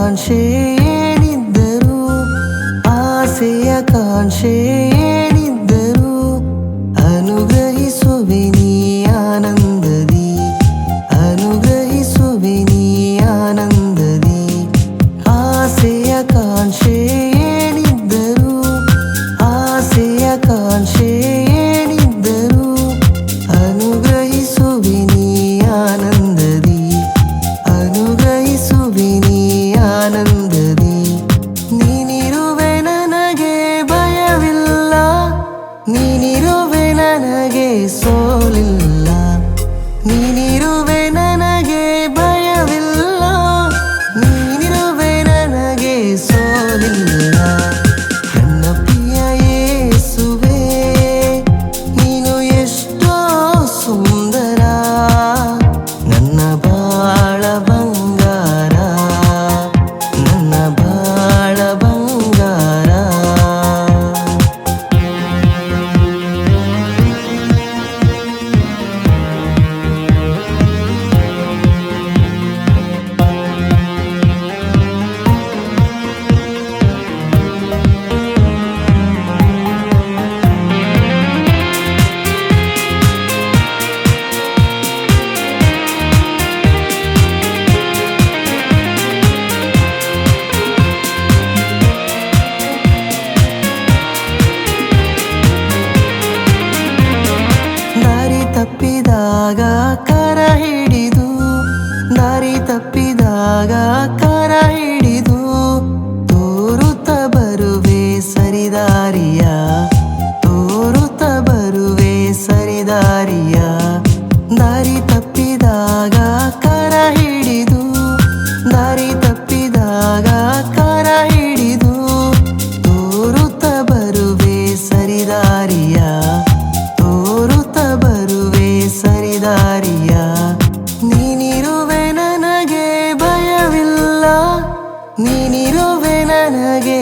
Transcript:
ಕಾಂಕ್ಷೆ ಏನಿದ್ದರೂ, ಆಸೆಯ ಕಾಂಕ್ಷೆ ಏನಿದ್ದರೂ ಅನುಗ್ರಹಿಸುವೆ ನೀ ಆನಂದದಿ, ಅನುಗ್ರಹಿಸುವೆ ನೀ ಆನಂದದಿ. ಆಸೆಯ ಕಾಂಕ್ಷೆ ಏನಿದ್ದರೂ, ಆಸೆಯ ಕಾಂಕ್ಷೆ ಏನಿದ್ದರೂ ಅನುಗ್ರಹಿಸುವೆ ನೀ ಆನಂದದಿ, ಅನುಗ್ರಹಿಸುವೆ ನೀ ಆನಂದದಿ. ನೀನಿರುವೆ ನನಗೆ ಭಯವಿಲ್ಲ, ನೀನಿರುವೆ ನನಗೆ ಸೋಲಿಲ್ಲ, ನೀನಿರುವೆ ನನಗೆ ಭಯವಿಲ್ಲ, ನೀನಿರುವೆ ನನಗೆ ಸೋಲಿಲ್ಲ. ನನ್ನ ಪ್ರಿಯ ಯೇಸುವೇ, ನೀನು ಎಷ್ಟೋ ಸುಂದರ, ನನ್ನ ಬಾಳ ಬಂಗಾರ, ನನ್ನ ಬಾಳ ಬಂಗಾರ. ದಾರಿ ತಪ್ಪಿದಾಗ ಕರ ಹಿಡಿದು, ದಾರಿ ತಪ್ಪಿದಾಗ ಕರ ಹಿಡಿದು ತೋರುತ್ತ ಬರುವೆ ಸರಿದಾರಿಯ, ತೋರುತ್ತ ಬರುವೆ ಸರಿದಾರಿಯ. ದಾರಿ ತಪ್ಪಿದಾಗ ಕರ ಹಿಡಿದು, ದಾರಿ ತಪ್ಪಿದಾಗ ಕರ ಹಿಡಿದು ತೋರುತ್ತ ಬರುವೆ ಸರಿದಾರಿಯ, ತೋರುತ್ತ ಬರುವೆ ಸರಿದಾರಿಯ. ನೀನಿರುವೆ ನನಗೆ ಭಯವಿಲ್ಲ, ನೀನಿರುವೆ ನನಗೆ